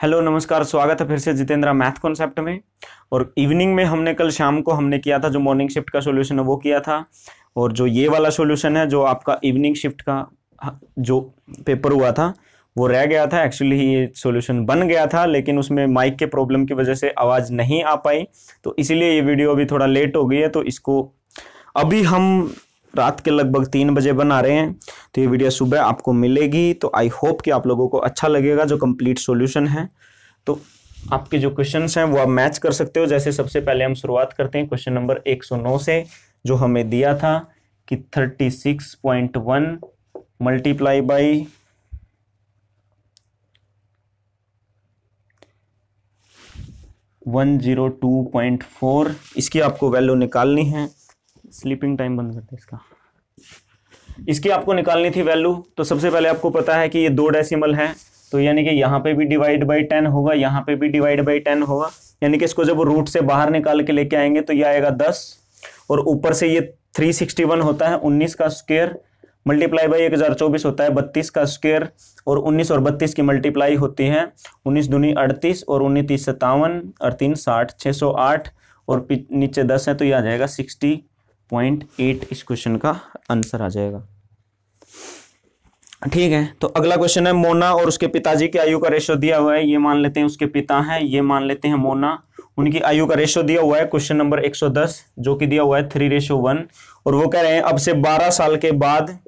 Hello नमस्कार, स्वागत है फिर से जितेंद्र मैथ कॉन्सेप्ट में। और इवनिंग में हमने कल शाम को हमने किया था, जो मॉर्निंग शिफ्ट का सॉल्यूशन है वो किया था। और जो ये वाला सॉल्यूशन है जो आपका इवनिंग शिफ्ट का जो पेपर हुआ था वो रह गया था। एक्चुअली ये सॉल्यूशन बन गया था लेकिन उसमें माइक के प्रॉब्लम की वजह से आवाज़ नहीं आ पाई, तो इसीलिए ये वीडियो अभी थोड़ा लेट हो गई है। तो इसको अभी हम रात के लगभग 3 बजे बना रहे हैं, तो ये वीडियो सुबह आपको मिलेगी। तो आई होप कि आप लोगों को अच्छा लगेगा जो कंप्लीट सॉल्यूशन है। तो आपके जो क्वेश्चंस हैं वो आप मैच कर सकते हो। जैसे सबसे पहले हम शुरुआत करते हैं क्वेश्चन नंबर 109 से, जो हमें दिया था कि 36.1 मल्टीप्लाई बाई 102.4, इसकी आपको वैल्यू निकालनी है। स्लीपिंग टाइम बंद करते इसका। इसकी आपको निकालनी थी वैल्यू। तो सबसे पहले आपको पता है कि ये 2 डेसिमल है, तो यानी कि यहाँ पे भी डिवाइड बाई 10 होगा, यहाँ पे भी डिवाइड बाई 10 होगा। यानी कि इसको जब रूट से बाहर निकाल के लेके आएंगे तो ये आएगा 10, और ऊपर से ये 361 होता है 19 का स्क्वायर, मल्टीप्लाई बाई 1024 होता है 32 का स्क्वायर, और 19 और 32 की मल्टीप्लाई होती है 19 दूनी 38 और 19 30 57 और 3 60 608, और नीचे 10 है तो ये आ जाएगा 60.8। इस क्वेश्चन का आंसर आ जाएगा। ठीक है, तो अगला क्वेश्चन है मोना और उसके पिताजी की आयु का रेशो दिया हुआ है। ये मान लेते हैं उसके पिता हैं, ये मान लेते हैं मोना। उनकी आयु का रेशो दिया हुआ है क्वेश्चन नंबर 110, जो कि दिया हुआ है 3:1, और वो कह रहे हैं अब से 12 साल के बाद,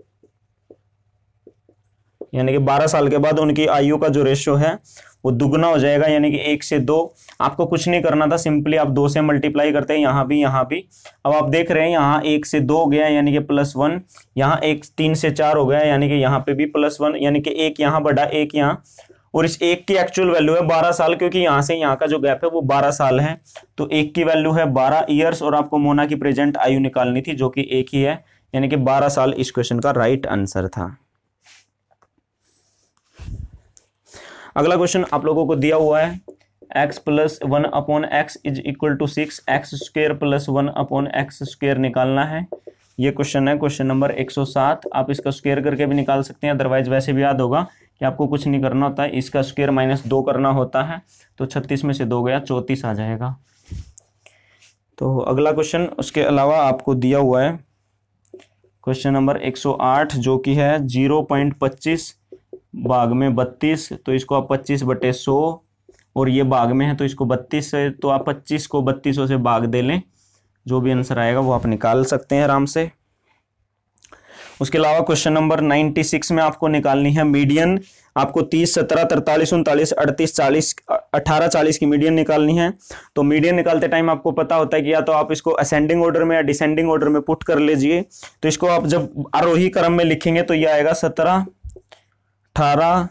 यानी कि 12 साल के बाद उनकी आयु का जो रेशो है वो दुगना हो जाएगा, यानी कि 1 से 2। आपको कुछ नहीं करना था, सिंपली आप 2 से मल्टीप्लाई करते हैं, यहाँ भी यहाँ भी। अब आप देख रहे हैं यहाँ 1 से 2 हो गया यानी कि +1, यहाँ 3 से 4 हो गया यानी कि यहाँ पे भी +1, यानी कि 1 यहाँ बढ़ा 1 यहाँ, और इस 1 की एक्चुअल वैल्यू है 12 साल, क्योंकि यहाँ से यहाँ का जो गैप है वो 12 साल है। तो 1 की वैल्यू है 12 ईयर्स, और आपको मोना की प्रेजेंट आयु निकालनी थी जो कि 1 ही है, यानी कि 12 साल इस क्वेश्चन का राइट आंसर था। अगला क्वेश्चन आप लोगों को दिया हुआ है x + 1/x = 6, x² + 1/x² निकालना है। ये क्वेश्चन है क्वेश्चन नंबर 107। आप इसका स्क्वायर करके भी निकाल सकते हैं, अदरवाइज वैसे भी याद होगा कि आपको कुछ नहीं करना होता है, इसका स्क्वायर -2 करना होता है। तो 36 में से 2 गया 34 आ जाएगा। तो अगला क्वेश्चन उसके अलावा आपको दिया हुआ है क्वेश्चन नंबर 108, जो कि है 0.25 भाग में 32, तो इसको आप 25/100, और ये भाग में है तो इसको 32 से, तो आप 25 को 3200 से भाग दे लें, जो भी आंसर आएगा वो आप निकाल सकते हैं आराम से। उसके अलावा क्वेश्चन नंबर 96 में आपको निकालनी है मीडियन। आपको 30 17 43 39 38 40 18 40 की मीडियन निकालनी है। तो मीडियन निकालते टाइम आपको पता होता है कि या तो आप इसको असेंडिंग ऑर्डर में या डिसेंडिंग ऑर्डर में पुट कर लीजिए। तो इसको आप जब आरोही क्रम में लिखेंगे तो ये आएगा 17 18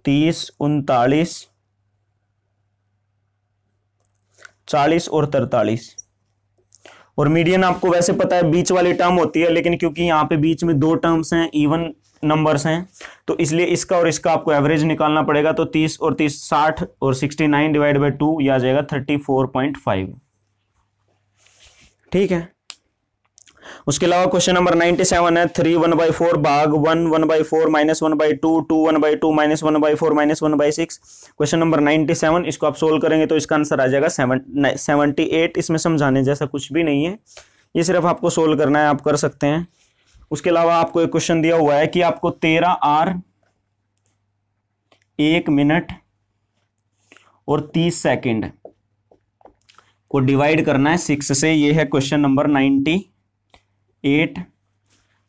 30 39 40 और 43। और मीडियन आपको वैसे पता है बीच वाली टर्म होती है, लेकिन क्योंकि यहाँ पे बीच में 2 टर्म्स हैं, इवन नंबर्स हैं, तो इसलिए इसका और इसका आपको एवरेज निकालना पड़ेगा। तो 30 और 30 60 और 69 डिवाइड बाई 2 यह आ जाएगा 34.5। ठीक है, उसके अलावा क्वेश्चन नंबर 97 है 3 1/4 भाग 1 1/4 -1/2 2 1/2 -1/4 -1/6। क्वेश्चन नंबर 97, इसको आप सोल्व करेंगे तो इसका आंसर आ जाएगा 78। इसमें समझाने जैसा कुछ भी नहीं है, ये सिर्फ आपको सोल्व करना है, आप कर सकते हैं। उसके अलावा आपको एक क्वेश्चन दिया हुआ है कि आपको 13 आवर 1 मिनट और 30 सेकेंड को डिवाइड करना है 6 से। ये है क्वेश्चन नंबर 98।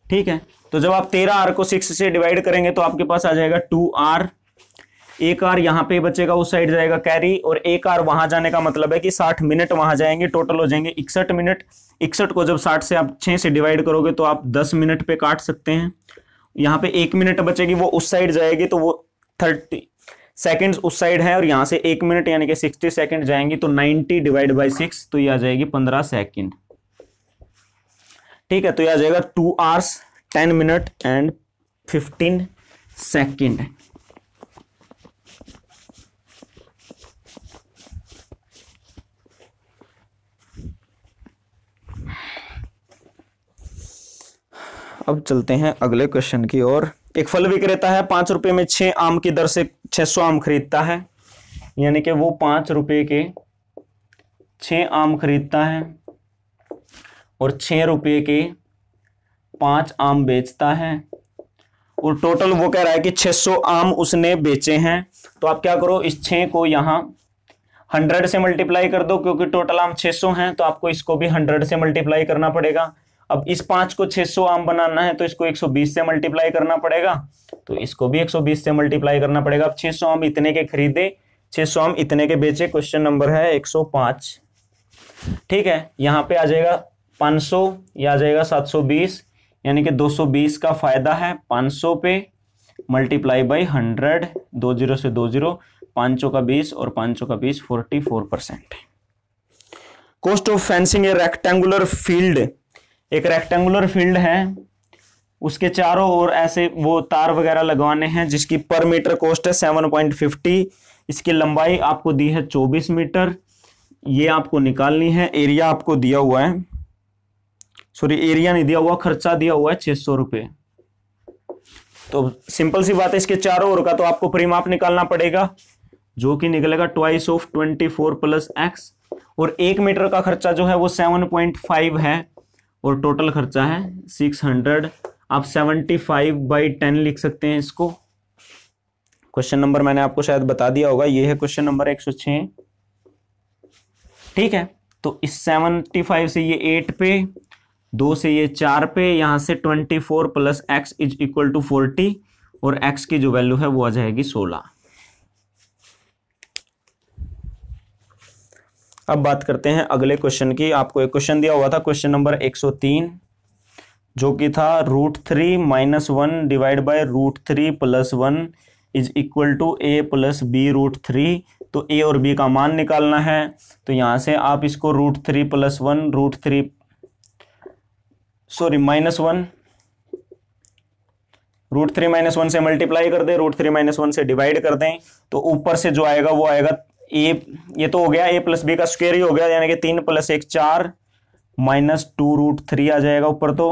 ठीक है, तो जब आप 13 आर को 6 से डिवाइड करेंगे तो आपके पास आ जाएगा 2 आर। 1 आर यहाँ पे बचेगा, उस साइड जाएगा कैरी, और 1 आर वहां जाने का मतलब है कि 60 मिनट वहां जाएंगे, टोटल हो जाएंगे 61 मिनट। 61 को जब 60 से आप 6 से डिवाइड करोगे तो आप 10 मिनट पे काट सकते हैं। यहाँ पे 1 मिनट बचेगी, वो उस साइड जाएगी, तो वो 30 सेकेंड्स उस साइड है, और यहाँ से 1 मिनट यानी कि 60 सेकेंड जाएंगी, तो 90 डिवाइड बाई 6, तो ये आ जाएगी 15 सेकेंड। ठीक है, तो यह आ जाएगा 2 hours 10 minute and 15 second। अब चलते हैं अगले क्वेश्चन की ओर। एक फल विक्रेता है, 5 रुपए में 6 आम की दर से 600 आम खरीदता है। यानी कि वो 5 रुपये के 6 आम खरीदता है और 6 रुपये के 5 आम बेचता है, और टोटल वो कह रहा है कि 600 आम उसने बेचे हैं। तो आप क्या करो, इस 6 को यहाँ 100 से मल्टीप्लाई कर दो, क्योंकि टोटल आम 600 हैं, तो आपको इसको भी 100 से मल्टीप्लाई करना पड़ेगा। अब इस 5 को 600 आम बनाना है तो इसको 120 से मल्टीप्लाई करना पड़ेगा, तो इसको भी 120 से मल्टीप्लाई करना पड़ेगा। अब 600 आम इतने के खरीदे, 600 आम इतने के बेचे। क्वेश्चन नंबर है 105। ठीक है, यहाँ पे आ जाएगा 500, यह आ जाएगा 720, यानी कि 220 का फायदा है 500 पे मल्टीप्लाई बाई 100, 20 से 20, 5 का 20 और 5 का 20, 44%। Cost of fencing A rectangular field, एक रेक्टेंगुलर फील्ड है, उसके चारों ओर ऐसे वो तार वगैरह लगवाने हैं, जिसकी पर मीटर कॉस्ट है 7.50। इसकी लंबाई आपको दी है 24 मीटर, ये आपको निकालनी है। एरिया आपको दिया हुआ है, सॉरी एरिया नहीं दिया हुआ, खर्चा दिया हुआ है 600 रुपये। तो सिंपल सी बात है, इसके चारों ओर का तो आपको परिमाप निकालना पड़ेगा, जो कि निकलेगा ट्वाइस ऑफ 24 प्लस x, और 1 मीटर का खर्चा जो है वो 7.5 है, और टोटल खर्चा है 600। आप 75/10 लिख सकते हैं इसको। क्वेश्चन नंबर मैंने आपको शायद बता दिया होगा, ये है क्वेश्चन नंबर 106। ठीक है, तो इस 75 से ये 8 पे, 2 से ये 4 पे, यहां से 24 plus x is equal to 40, और x की जो वैल्यू है वो आ जाएगी 16। अब बात करते हैं अगले क्वेश्चन की। आपको एक क्वेश्चन दिया हुआ था, क्वेश्चन नंबर 103, जो कि था √3 - 1 divide by √3 + 1 is equal to a + b √3। तो a और b का मान निकालना है। तो यहां से आप इसको √3 + 1 √3 सॉरी -1 √3 - 1 से मल्टीप्लाई कर दें, √3 - 1 से डिवाइड कर दें, तो ऊपर से जो आएगा वो आएगा a, ये तो हो गया a + b का स्क्वायर ही हो गया, यानी कि 3 + 1 4 -2 √3 आ जाएगा ऊपर तो,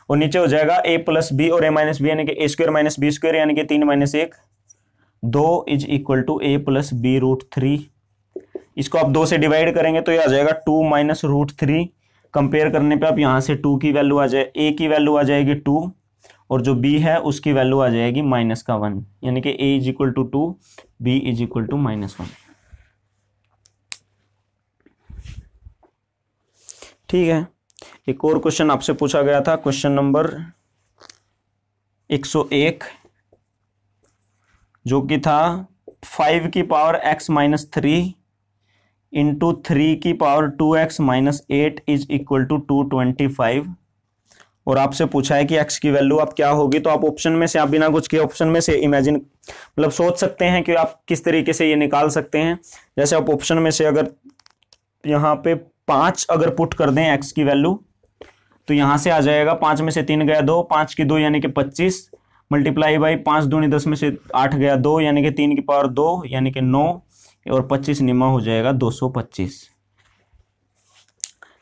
और नीचे हो जाएगा a + b और a - b यानी कि a² - b² यानी कि 3 - 1 2 is equal to a + b √3। इसको आप 2 से डिवाइड करेंगे तो ये आ जाएगा 2 - √3। कंपेयर करने पे आप यहाँ से 2 की वैल्यू आ जाए, a की वैल्यू आ जाएगी 2, और जो b है उसकी वैल्यू आ जाएगी -1, यानी कि a is equal to 2, b is equal to -1। ठीक है, एक और क्वेश्चन आपसे पूछा गया था, क्वेश्चन नंबर 101, जो कि था 5 की पावर x - 3 इंटू 3 की power 2x - 8 is equal to 225, और आपसे पूछा है कि x की वैल्यू आप क्या होगी। तो आप ऑप्शन में से, आप बिना कुछ के ऑप्शन में से इमेजिन मतलब सोच सकते हैं कि आप किस तरीके से ये निकाल सकते हैं। जैसे आप ऑप्शन में से अगर यहाँ पे 5 अगर पुट कर दें x की वैल्यू, तो यहाँ से आ जाएगा 5 में से 3 गया 2, 5 की 2 यानी कि 25, मल्टीप्लाई बाई 5 दूनी 10 में से 8 गया 2 यानी कि 3 की पावर 2 यानी कि 9, और 25 निमा हो जाएगा 225।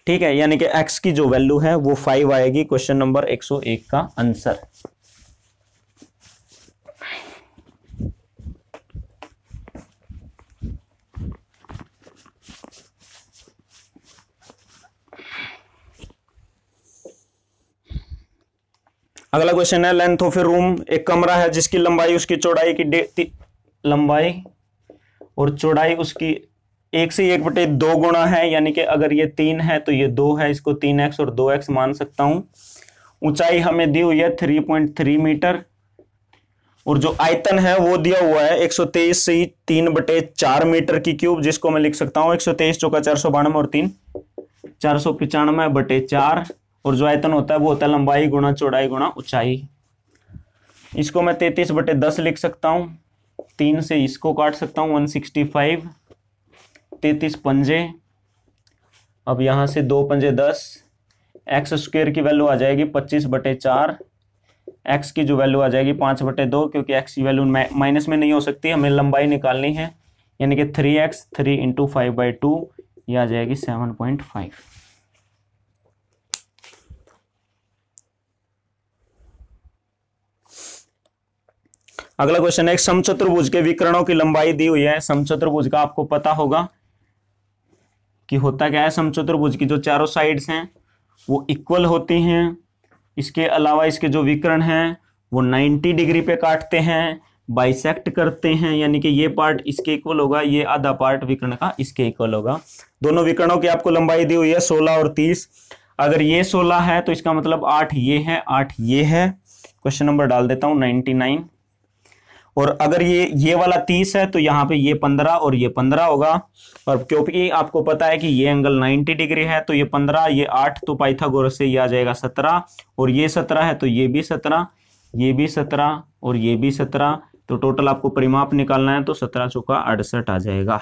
ठीक है, यानी कि x की जो वैल्यू है वो 5 आएगी। क्वेश्चन नंबर 101 का आंसर। अगला क्वेश्चन है, लेंथ ऑफ ए रूम, एक कमरा है जिसकी लंबाई उसकी चौड़ाई की लंबाई और चौड़ाई उसकी 1 से 1/2 गुना है, यानी कि अगर ये 3 है तो ये 2 है, इसको 3x और 2x मान सकता हूं। ऊंचाई हमें दी हुई है 3.3 मीटर, और जो आयतन है वो दिया हुआ है 123 से 3/4 मीटर की क्यूब, जिसको मैं लिख सकता हूं 123 चौका 492 और 3 495/4, और जो आयतन होता है वो होता है लंबाई गुणा चौड़ाई गुणा ऊंचाई। इसको मैं 33/10 लिख सकता हूं, 3 से इसको काट सकता हूं 165, 33 पंजे, अब यहां से 2 पंजे 10, x² की वैल्यू आ जाएगी 25/4, x की जो वैल्यू आ जाएगी 5/2, क्योंकि x की वैल्यू माइनस में नहीं हो सकती, हमें लंबाई निकालनी है, यानी कि 3x 3 × 5/2 यह आ जाएगी 7.5। अगला क्वेश्चन है, एक समचतुर्भुज के विकर्णों की लंबाई दी हुई है। समचतुर्भुज का आपको पता होगा कि होता क्या है। समचतुर्भुज की जो चारों साइड्स हैं वो इक्वल होती हैं। इसके अलावा इसके जो विकर्ण हैं वो 90 डिग्री पे काटते हैं, बाइसेक्ट करते हैं, यानी कि ये पार्ट इसके इक्वल होगा, ये आधा पार्ट विकर्ण का इसके इक्वल होगा। दोनों विकर्णों की आपको लंबाई दी हुई है 16 और 30। अगर ये 16 है तो इसका मतलब 8 ये है, 8 ये है। क्वेश्चन नंबर डाल देता हूं 99। और अगर ये वाला 30 है तो यहाँ पे ये 15 और ये 15 होगा। और क्योंकि आपको पता है कि ये एंगल 90 डिग्री है तो ये 15 ये 8 तो पाइथागोरस से ये आ जाएगा 17, और ये 17 है तो ये भी 17, ये भी 17 और ये भी 17। तो टोटल आपको परिमाप निकालना है तो 17 चौका 68 आ जाएगा।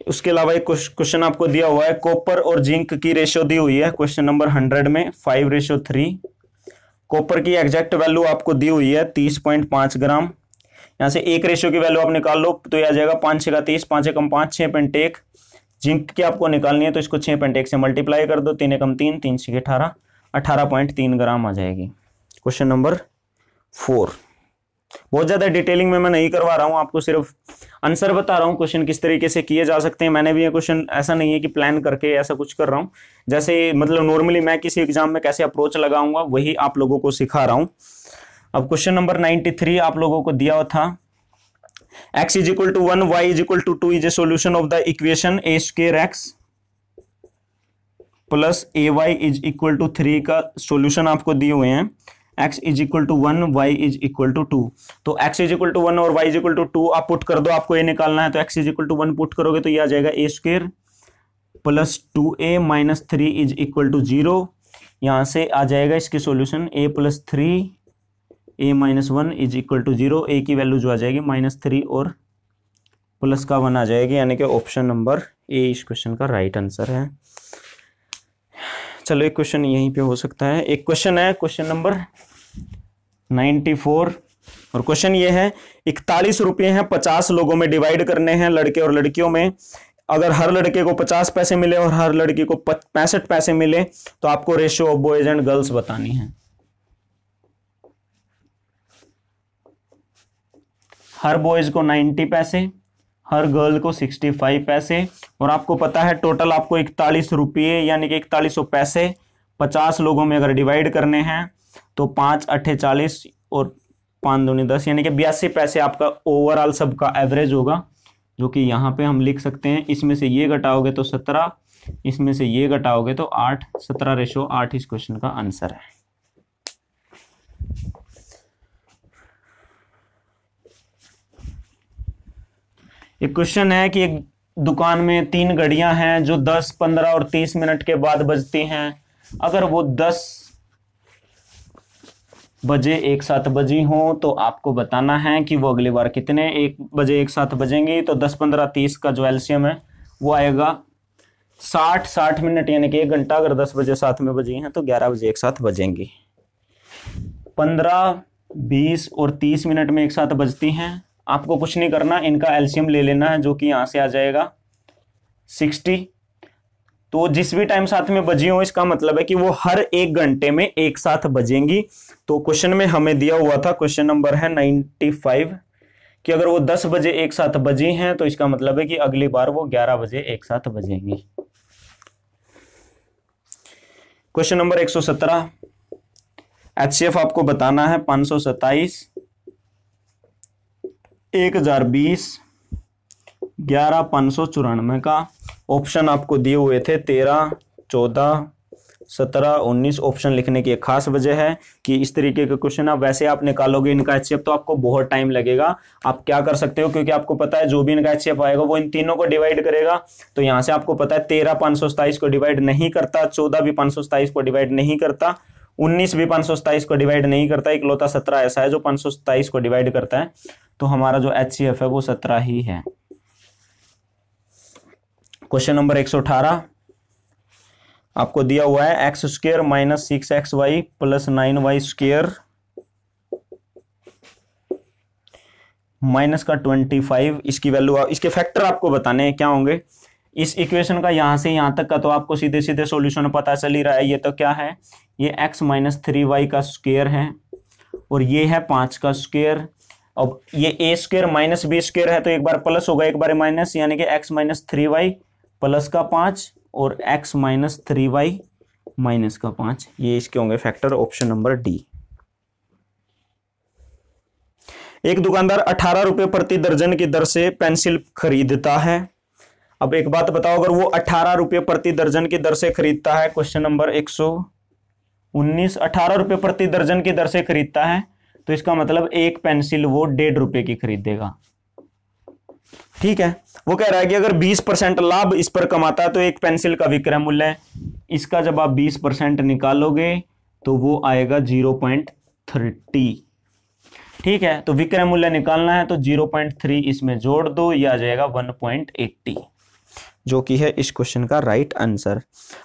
उसके अलावा एक क्वेश्चन आपको दिया हुआ है, कॉपर और जिंक की रेशियो दी हुई है क्वेश्चन नंबर 100 में 5:3। कॉपर की एग्जैक्ट वैल्यू आपको दी हुई है 30.5 ग्राम। यहाँ से एक रेशियो की वैल्यू आप निकाल लो तो यह आ जाएगा 5 6 का 30, 5 एकम 5, 6.1। जिंक की आपको निकालनी है तो इसको 6.1 से मल्टीप्लाई कर दो, 3 एकम 3, 3 6 18, 18.3 ग्राम आ जाएगी। Question number 4। बहुत ज्यादा डिटेलिंग में मैं नहीं करवा रहा हूं, आपको सिर्फ आंसर बता रहा हूं क्वेश्चन किस तरीके से किए जा सकते हैं। मैंने भी ये क्वेश्चन ऐसा नहीं है कि प्लान करके ऐसा कुछ कर रहा हूं, जैसे मतलब नॉर्मली मैं किसी एग्जाम में कैसे अप्रोच लगाऊंगा वही आप लोगों को सिखा रहा हूं। अब क्वेश्चन नंबर 93 आप लोगों को दिया हुआ था, x = 1 y = 2 is a solution of the equation a² plus ay = 3 का सॉल्यूशन आपको दिए हुए हैं। x = 1 y = 2। तो x = 1 और y = 2 आप पुट कर दो, आपको ये निकालना है। तो x = 1 पुट करोगे तो ये आ जाएगा a² प्लस 2a - 3 = 0। यहाँ से आ जाएगा इसकी सॉल्यूशन a + 3 a - 1 = 0। a की वैल्यू जो आ जाएगी -3 और प्लस का 1 आ जाएगी, यानी कि ऑप्शन नंबर ए इस क्वेश्चन का राइट आंसर है। चलो एक क्वेश्चन यहीं पे हो सकता है। एक क्वेश्चन है क्वेश्चन नंबर 94 और क्वेश्चन ये है, 41 रुपये हैं 50 लोगों में डिवाइड करने हैं, लड़के और लड़कियों में। अगर हर लड़के को 50 पैसे मिले और हर लड़की को 65 पैसे मिले तो आपको ratio of boys and girls बतानी है। हर बॉयज को 90 पैसे, हर गर्ल को 65 पैसे, और आपको पता है टोटल आपको 41 रुपये यानी कि 4100 पैसे 50 लोगों में अगर डिवाइड करने हैं तो 5 8 40 और 5 दूनी 10 यानी कि 82 पैसे आपका ओवरऑल सबका एवरेज होगा, जो कि यहाँ पे हम लिख सकते हैं। इसमें से ये घटाओगे तो 17, इसमें से ये घटाओगे तो 8, 17:8 इस क्वेश्चन का आंसर है। एक क्वेश्चन है कि एक दुकान में 3 घड़ियां हैं जो 10, 15 और 30 मिनट के बाद बजती हैं। अगर वो 10 बजे एक साथ बजी हो तो आपको बताना है कि वो अगली बार कितने 1 बजे एक साथ बजेंगी। तो 10, 15, 30 का जो एलसीएम है वो आएगा 60 मिनट, यानी कि 1 घंटा। अगर 10 बजे साथ में बजी हैं तो 11 बजे एक साथ बजेंगी। 15, 20 और 30 मिनट में एक साथ बजती हैं। आपको कुछ नहीं करना, इनका एलसीएम ले लेना है, जो कि यहां से आ जाएगा 60। तो जिस भी टाइम साथ में बजी हो इसका मतलब है कि वो हर 1 घंटे में एक साथ बजेंगी। तो क्वेश्चन में हमें दिया हुआ था, क्वेश्चन नंबर है 95, कि अगर वो 10 बजे एक साथ बजी हैं तो इसका मतलब है कि अगली बार वो 11 बजे एक साथ बजेंगी। क्वेश्चन नंबर 117, एचसीएफ आपको बताना है 527, 1020, 11,594 का। ऑप्शन आपको दिए हुए थे 13, 14, 17, 19। ऑप्शन लिखने की एक खास वजह है कि इस तरीके के क्वेश्चन आप वैसे आप निकालोगे इनका एचसीएफ तो आपको बहुत टाइम लगेगा। आप क्या कर सकते हो, क्योंकि आपको पता है जो भी इनका एचसीएफ आएगा वो इन तीनों को डिवाइड करेगा। तो यहां से आपको पता है 13 527 को डिवाइड नहीं करता, 14 भी 527 को डिवाइड नहीं करता, 19 भी 527 को डिवाइड नहीं करता। इकलौता 17 ऐसा है जो 527 को डिवाइड करता है। तो हमारा जो एचसीएफ है वो 17 ही है। क्वेश्चन नंबर 118 आपको दिया हुआ है, x² - 6xy + 9y² माइनस का 25। इसकी वैल्यू, इसके फैक्टर आपको बताने हैं क्या होंगे। इस इक्वेशन का यहां से यहां तक का तो आपको सीधे सीधे सॉल्यूशन पता चल ही रहा है। ये तो क्या है, ये x - 3y का स्क्वायर है, और ये है 5 का स्क्वायर। अब ये ए स्क्वायर माइनस बी स्क्वायर है तो एक बार प्लस होगा एक बार माइनस, यानी कि एक्स माइनस 3y प्लस का 5 और एक्स माइनस 3y माइनस का 5, ये इसके होंगे फैक्टर, ऑप्शन नंबर डी। एक दुकानदार 18 रुपये प्रति दर्जन की दर से पेंसिल खरीदता है। अब एक बात बताओ, अगर वो 18 रुपये प्रति दर्जन की दर से खरीदता है, क्वेश्चन नंबर 119, 18 रुपये प्रति दर्जन की दर से खरीदता है तो इसका मतलब एक पेंसिल वो 1.5 रुपये की खरीदेगा। ठीक है, वो कह रहा है कि अगर 20% लाभ इस पर कमाता है तो एक पेंसिल का विक्रय मूल्य, इसका जब आप 20% निकालोगे तो वो आएगा 0.30। ठीक है, तो विक्रय मूल्य निकालना है तो 0.3 इसमें जोड़ दो, यह आ जाएगा 1.80, जो कि है इस क्वेश्चन का राइट आंसर।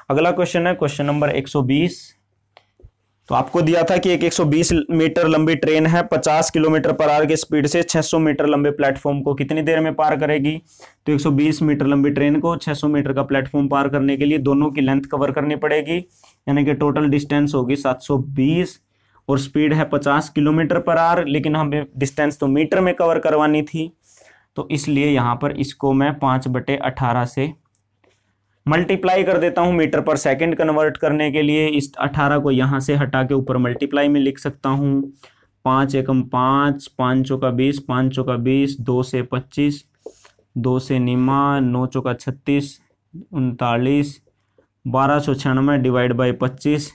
अगला क्वेश्चन है क्वेश्चन नंबर 120। तो आपको दिया था कि एक 120 मीटर लंबी ट्रेन है, 50 किलोमीटर पर आवर की स्पीड से 600 मीटर लंबे प्लेटफॉर्म को कितनी देर में पार करेगी। तो 120 मीटर लंबी ट्रेन को 600 मीटर का प्लेटफॉर्म पार करने के लिए दोनों की लेंथ कवर करनी पड़ेगी, यानी कि टोटल डिस्टेंस होगी 720 और स्पीड है 50 किलोमीटर पर आवर, लेकिन हमें डिस्टेंस तो मीटर में कवर करवानी थी, तो इसलिए यहाँ पर इसको मैं 5/18 से मल्टीप्लाई कर देता हूं मीटर पर सेकंड कन्वर्ट करने के लिए। इस 18 को यहां से हटा के ऊपर मल्टीप्लाई में लिख सकता हूं। 5 एकम 5, 5 चौका 20, 5 चौका 20, 2 से 25, 2 से निमा, 9 चौका 36, 39, 1296 डिवाइड बाई 25,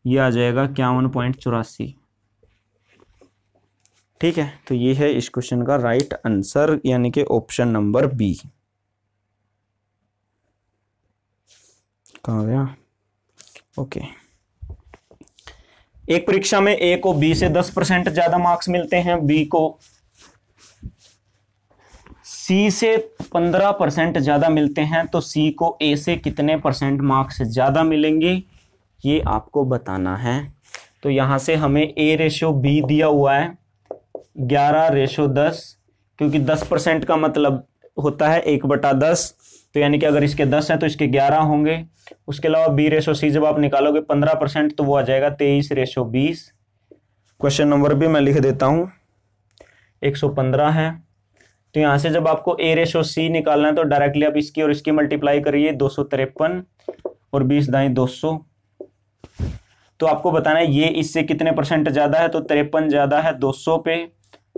ये आ जाएगा 51.84। ठीक है, तो ये है इस क्वेश्चन का राइट आंसर, यानी कि ऑप्शन नंबर बी। कहाँ गया? ओके। एक परीक्षा में ए को बी से 10% ज्यादा मार्क्स मिलते हैं, बी को सी से 15% ज्यादा मिलते हैं, तो सी को ए से कितने परसेंट मार्क्स ज्यादा मिलेंगे ये आपको बताना है। तो यहां से हमें ए रेशो बी दिया हुआ है 11:10, क्योंकि 10% का मतलब होता है 1/10, तो यानी कि अगर इसके 10 हैं तो इसके 11 होंगे। उसके अलावा बी रेशो सी जब आप निकालोगे 15% तो वो आ जाएगा 23:20। क्वेश्चन नंबर भी मैं लिख देता हूं, 115 है। तो यहां से जब आपको ए रेशो सी निकालना है तो डायरेक्टली आप इसकी और इसकी मल्टीप्लाई करिए, 253 और 20 दाएं 200। तो आपको बताना है ये इससे कितने परसेंट ज्यादा है, तो 53 ज्यादा है 200 पे,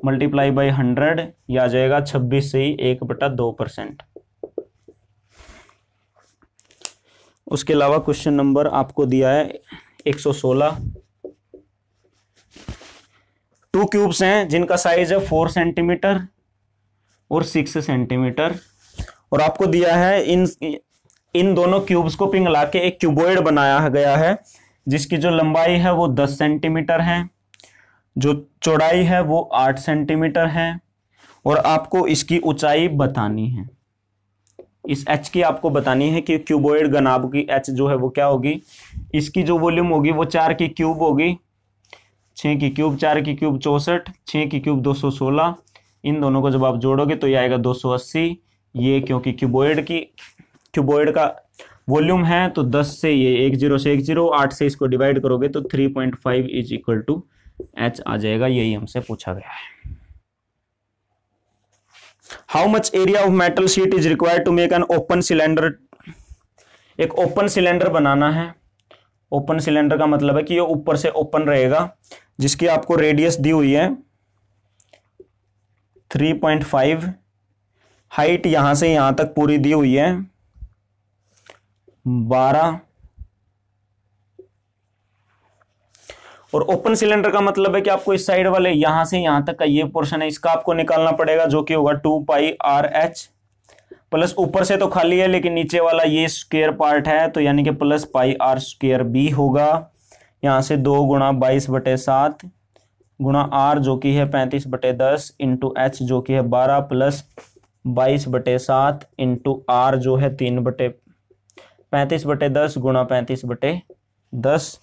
मल्टीप्लाई बाई 100, ये आ जाएगा 26 से ही 1/2%। उसके अलावा क्वेश्चन नंबर आपको दिया है 116। 2 क्यूब्स हैं जिनका साइज है 4 सेंटीमीटर और 6 सेंटीमीटर, और आपको दिया है इन दोनों क्यूब्स को पिघला के एक क्यूबॉइड बनाया गया है, जिसकी जो लंबाई है वो 10 सेंटीमीटर है, जो चौड़ाई है वो 8 सेंटीमीटर है, और आपको इसकी ऊंचाई बतानी है। इस एच की आपको बतानी है कि क्यूबॉइड घनाभ की एच जो है वो क्या होगी। इसकी जो वॉल्यूम होगी वो 4 की क्यूब होगी, 6 की क्यूब, 4 की क्यूब 64, 6 की क्यूब 216। इन दोनों को जब आप जोड़ोगे तो ये आएगा 280। ये क्योंकि क्यूबॉइड का वॉल्यूम है तो 10 से ये 10 से 10, 8 से इसको डिवाइड करोगे तो 3.5 इज इक्वल टू एच आ जाएगा। यही हमसे पूछा गया है। How much area of metal sheet is required to make an open cylinder. एक ओपन सिलेंडर बनाना है। ओपन सिलेंडर का मतलब है कि ये ऊपर से ओपन रहेगा, जिसकी आपको रेडियस दी हुई है 3.5, हाइट यहां से यहां तक पूरी दी हुई है 12, और ओपन सिलेंडर का मतलब है कि आपको इस साइड वाले यहां से यहां तक का ये पोर्शन है, इसका आपको निकालना पड़ेगा, जो कि होगा 2πRh प्लस ऊपर से तो खाली है लेकिन नीचे वाला ये स्क्वायर पार्ट है, तो यानी कि प्लस πr² भी होगा। यहां से 2 गुणा 22/7 गुणा r जो कि है 35/10 इंटू h जो कि है 12 प्लस 22/7 इंटू r जो है 35/10 गुणा 35/10,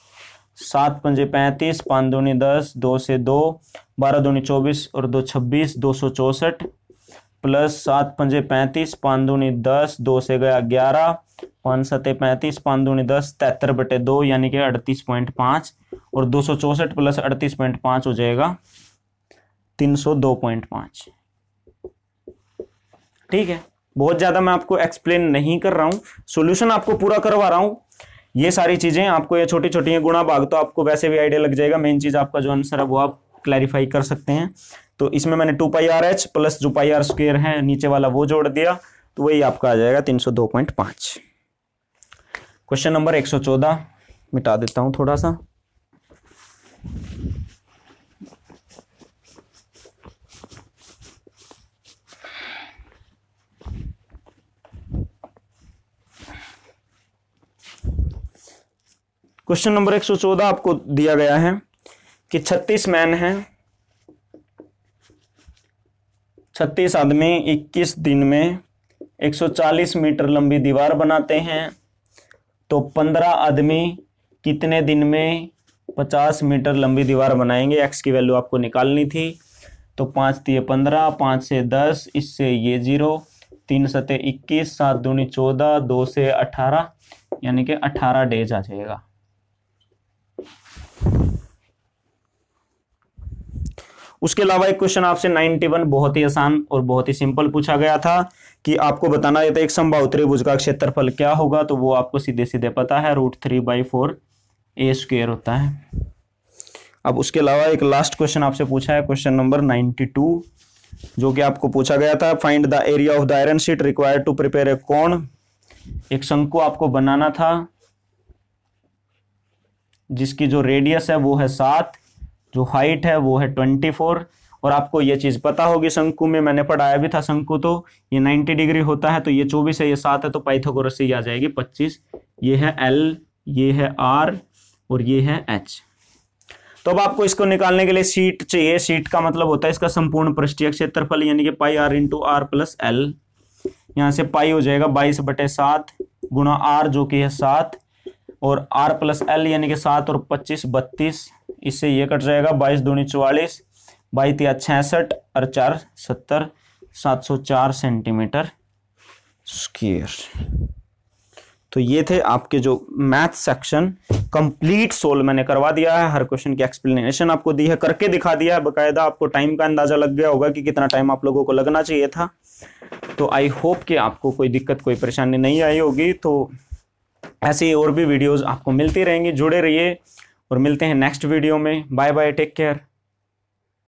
7 पंजे 35, 5 दूनी 10, 2 से 2, 12 दूनी 24 और 2 26, 264 प्लस 7 पंजे 35, 5 दूनी 10, 2 से गया 11, 5 सते 35, 5 दूनी 10, 73/2 यानी कि 38.5, और 264 प्लस 38.5 हो जाएगा 302.5। ठीक है, बहुत ज्यादा मैं आपको एक्सप्लेन नहीं कर रहा हूं, सॉल्यूशन आपको पूरा करवा रहा हूं। ये सारी चीजें आपको, ये छोटी छोटी है, गुणा भाग तो आपको वैसे भी आइडिया लग जाएगा। मेन चीज आपका जो आंसर है वो आप क्लैरिफाई कर सकते हैं। तो इसमें मैंने 2πrh प्लस जो πr² है नीचे वाला वो जोड़ दिया, तो वही आपका आ जाएगा 302.5। क्वेश्चन नंबर 114 मिटा देता हूं थोड़ा सा। क्वेश्चन नंबर 114 आपको दिया गया है कि 36 मैन हैं, 36 आदमी 21 दिन में 140 मीटर लंबी दीवार बनाते हैं, तो 15 आदमी कितने दिन में 50 मीटर लंबी दीवार बनाएंगे। एक्स की वैल्यू आपको निकालनी थी। तो 5 दिए 15, 5 से 10, इससे ये 0, 3 सते 21, 7 दूनी 14, 2 से 18 यानी कि 18 डेज आ जाएगा। उसके अलावा एक क्वेश्चन आपसे 91 बहुत ही आसान और बहुत ही सिंपल पूछा गया था कि आपको बताना है एक समबाहु त्रिभुज का क्षेत्रफल क्या होगा। तो वो आपको सीधे सीधे पता है, √3/4a² होता है। अब उसके अलावा एक लास्ट क्वेश्चन आपसे पूछा है, क्वेश्चन नंबर 92, जो कि आपको पूछा गया था, find the area of the iron sheet required to prepare a cone. एक शंकु आपको बनाना था जिसकी जो रेडियस है वो है 7, जो हाइट है वो है 24, और आपको ये चीज पता होगी, शंकु में मैंने पढ़ाया भी था। शंकु तो ये 90 डिग्री होता है, तो ये 24 है, ये 7 है, तो पाइथागोरस से ये आ जाएगी 25। ये है L, ये है R और ये है H। तो अब आपको इसको निकालने के लिए शीट चाहिए। शीट का मतलब होता है इसका संपूर्ण पृष्ठीय क्षेत्रफल, यानी कि πr × r + l। यहाँ से पाई हो जाएगा 22/7 गुणा r जो कि है 7, और r + l यानी कि 7 और 25 32, इससे ये कट जाएगा 22 दूनी 44, 22 × 66 और 4 70, 704 सेंटीमीटर स्क्वायर। तो ये थे आपके जो मैथ सेक्शन कंप्लीट सोल्व मैंने करवा दिया है। हर क्वेश्चन की एक्सप्लेनेशन आपको दी है, करके दिखा दिया है बकायदा। आपको टाइम का अंदाजा लग गया होगा कि कितना टाइम आप लोगों को लगना चाहिए था। तो आई होप कि आपको कोई दिक्कत कोई परेशानी नहीं आई होगी। तो ऐसी और भी वीडियोस आपको मिलती रहेंगी, जुड़े रहिए और मिलते हैं नेक्स्ट वीडियो में। Bye bye, take care.